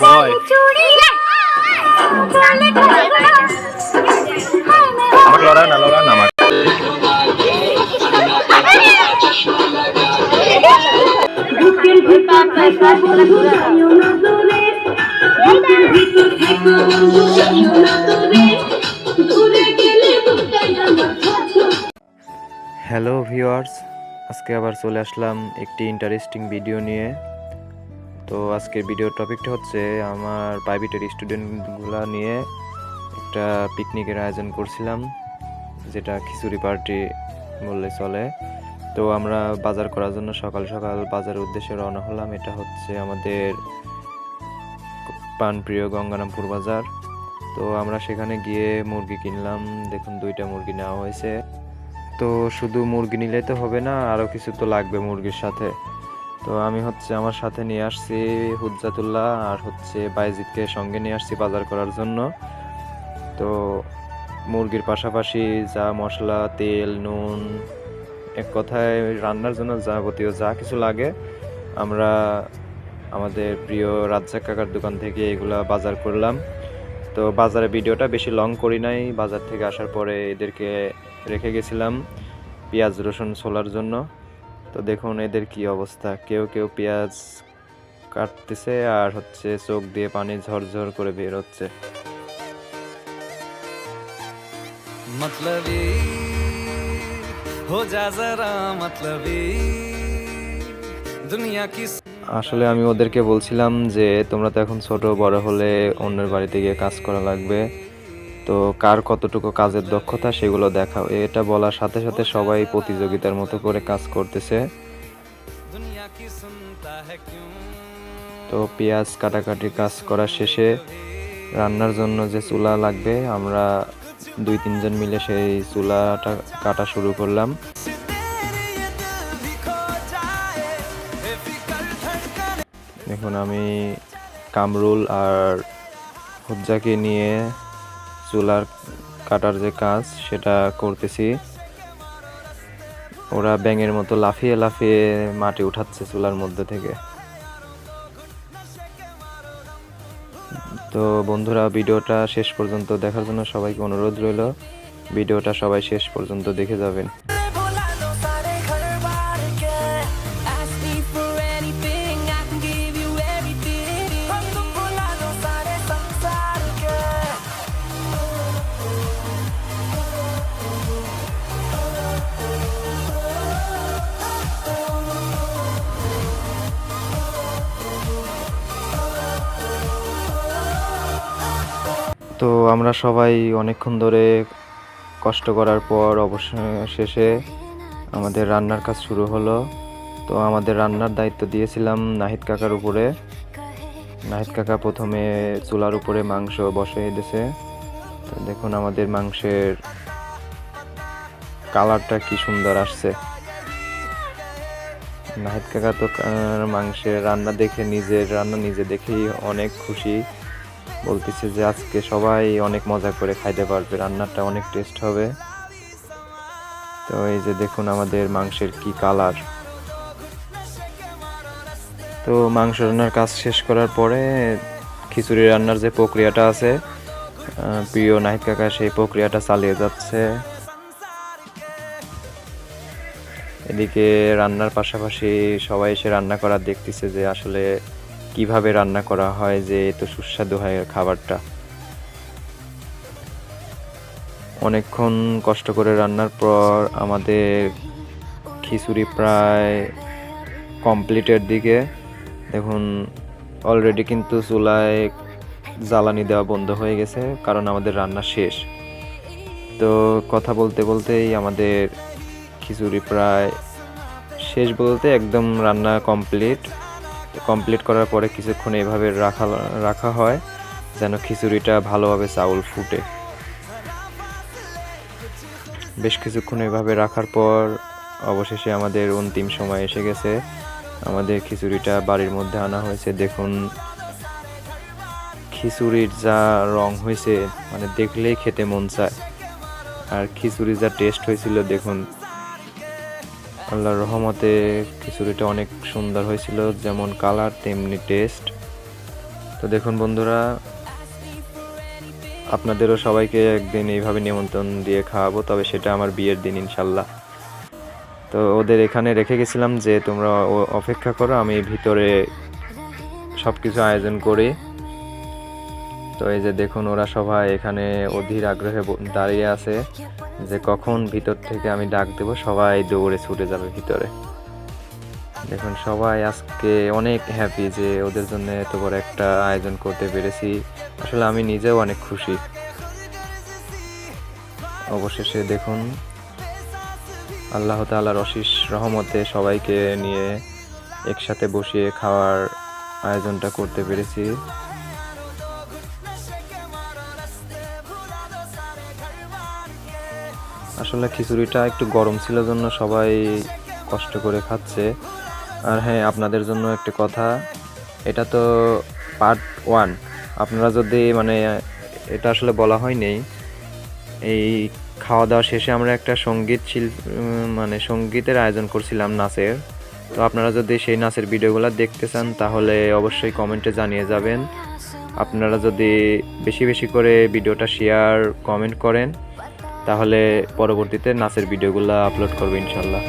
বয় আমাকে লড়াই না আমাকে হ্যালো ভিউয়ার্স, আজকে আবার চলে আসলাম একটি ইন্টারেস্টিং ভিডিও নিয়ে। তো আজকের ভিডিও টপিকটা হচ্ছে আমার প্রাইভেটের স্টুডেন্টগুলো নিয়ে একটা পিকনিকের আয়োজন করছিলাম, যেটা খিচুড়ি পার্টি বললে চলে। তো আমরা বাজার করার জন্য সকাল সকাল বাজারের উদ্দেশ্যে রওনা হলাম। এটা হচ্ছে আমাদের প্রাণপ্রিয় গঙ্গারামপুর বাজার। তো আমরা সেখানে গিয়ে মুরগি কিনলাম। দেখুন 2টা মুরগি নেওয়া হয়েছে। তো শুধু মুরগি নিলে তো হবে না, আরও কিছু তো লাগবে মুরগির সাথে। তো আমি আমার সাথে নিয়ে আসছি হুজ্জাতুল্লাহ আর বাইজিদকে সঙ্গে নিয়ে আসছি বাজার করার জন্য। তো মুরগির পাশাপাশি যা মশলা, তেল, নুন, এক কথায় রান্নার জন্য যাবতীয় যা কিছু লাগে আমরা আমাদের প্রিয় রাজ্জাক কাকার দোকান থেকে এগুলা বাজার করলাম। তো বাজারে ভিডিওটা বেশি লং করি নাই। বাজার থেকে আসার পরে এদেরকে রেখে গেছিলাম পেঁয়াজ রসুন ছোলার জন্য। তো দেখুন এদের কি অবস্থা, কেউ কেউ পেঁয়াজ কাটতেছে আর চোখ দিয়ে পানি ঝরঝর করে বের হচ্ছে। मतलबी हो जा जरा मतलबी दुनिया की। আসলে আমি ওদেরকে বলছিলাম যে তোমরা তো এখন ছোট, বড় হলে অন্যের বাড়িতে গিয়ে কাজ করা লাগবে, তো কার কতটুকু কাজের দক্ষতা সেগুলো দেখাও। এটা বলার সাথে সাথে সবাই প্রতিযোগিতার মতো করে কাজ করতেছে। তো পেঁয়াজ কাটাকাটির কাজ করা শেষে রান্নার জন্য যে চুলা লাগবে আমরা 2-3 জন মিলে সেই চুলাটা কাটা শুরু করলাম। দেখুন আমি কামরুল আর হুজ্জাকে নিয়ে চুলার কাটার যে কাজ সেটা করতেছি। ওরা ব্যাঙের মতো লাফিয়ে লাফিয়ে মাটি উঠাচ্ছে চুলার মধ্যে থেকে। তো বন্ধুরা, ভিডিওটা শেষ পর্যন্ত দেখার জন্য সবাইকে অনুরোধ রইল, ভিডিওটা সবাই শেষ পর্যন্ত দেখে যাবেন। তো আমরা সবাই অনেকক্ষণ ধরে কষ্ট করার পর অবশেষে আমাদের রান্নার কাজ শুরু হলো। তো আমাদের রান্নার দায়িত্ব দিয়েছিলাম নাহিদ কাকার উপরে। নাহিদ কাকা প্রথমে চুলার উপরে মাংস বসিয়ে দিয়েছে। তো দেখুন আমাদের মাংসের কালারটা কি সুন্দর আসছে। নাহিদ কাকা তো মাংসের রান্না দেখে, নিজের রান্না নিজে দেখেই অনেক খুশি, বলতেছে যে আজকে সবাই অনেক মজা করে খাইতে পারবে, রান্নাটা অনেক টেস্ট হবে। তো এই যে দেখুন আমাদের মাংসের কি কালার। তো মাংস রান্নার কাজ শেষ করার পরে খিচুড়ি রান্নার যে প্রক্রিয়াটা আছে, প্রিয় নাহিদ কাকা সেই প্রক্রিয়াটা চালিয়ে যাচ্ছে। এদিকে রান্নার পাশাপাশি সবাই এসে রান্না করা দেখতেছে যে আসলে কিভাবে রান্না করা হয়, যে এত সুস্বাদু হয় খাবারটা। অনেকক্ষণ কষ্ট করে রান্নার পর আমাদের খিচুড়ি প্রায় কমপ্লিটের দিকে। দেখুন অলরেডি কিন্তু চুলায় জ্বালানি দেওয়া বন্ধ হয়ে গেছে, কারণ আমাদের রান্না শেষ। তো কথা বলতে বলতেই আমাদের খিচুড়ি প্রায় শেষ, বলতে একদম রান্না কমপ্লিট করার পরে কিছুক্ষণ এইভাবে রাখা হয় যেন খিচুড়িটা ভালোভাবে চাউল ফুটে। বেশ কিছুক্ষণ এইভাবে রাখার পর অবশেষে আমাদের অন্তিম সময় এসে গেছে। আমাদের খিচুড়িটা বাড়ির মধ্যে আনা হয়েছে। দেখুন খিচুড়ির যা রং হয়েছে, মানে দেখলেই খেতে মন চায়। আর খিচুড়ি যা টেস্ট হয়েছিল, দেখুন আল্লাহর রহমতে খিচুড়িটা অনেক সুন্দর হয়েছিল, যেমন কালার তেমনি টেস্ট। তো দেখুন বন্ধুরা, আপনাদেরও সবাইকে একদিন এইভাবে নিমন্ত্রণ দিয়ে খাওয়াবো, তবে সেটা আমার বিয়ের দিন ইনশাল্লাহ। তো ওদের এখানে রেখে গেছিলাম যে তোমরা অপেক্ষা করো, আমি ভিতরে সব কিছু আয়োজন করি। তো এই যে দেখুন, ওরা সবাই এখানে অধীর আগ্রহে দাঁড়িয়ে আছে যে কখন ভিতর থেকে আমি ডাক দেব, সবাই দৌড়ে ছুটে যাবে ভিতরে। দেখুন সবাই আজকে অনেক হ্যাপি যে ওদের জন্য এত বড় একটা আয়োজন করতে পেরেছি। আসলে আমি নিজেও অনেক খুশি। অবশেষে দেখুন আল্লাহ তাআলার অশেষ রহমতে সবাইকে নিয়ে একসাথে বসিয়ে খাওয়ার আয়োজনটা করতে পেরেছি। আসলে খিচুড়িটা একটু গরম ছিল জন্য সবাই কষ্ট করে খাচ্ছে। আর হ্যাঁ, আপনাদের জন্য একটা কথা, এটা তো পার্ট 1। আপনারা যদি এটা আসলে বলা হয়নি, এই খাওয়া দাওয়া শেষে আমরা একটা সঙ্গীতের আয়োজন করছিলাম, নাচের। তো আপনারা যদি সেই নাচের ভিডিওগুলো দেখতে চান তাহলে অবশ্যই কমেন্টে জানিয়ে যাবেন। আপনারা যদি বেশি বেশি করে ভিডিওটা শেয়ার কমেন্ট করেন তাহলে পরবর্তীতে নাচের ভিডিওগুলো আপলোড করবো ইনশাল্লাহ।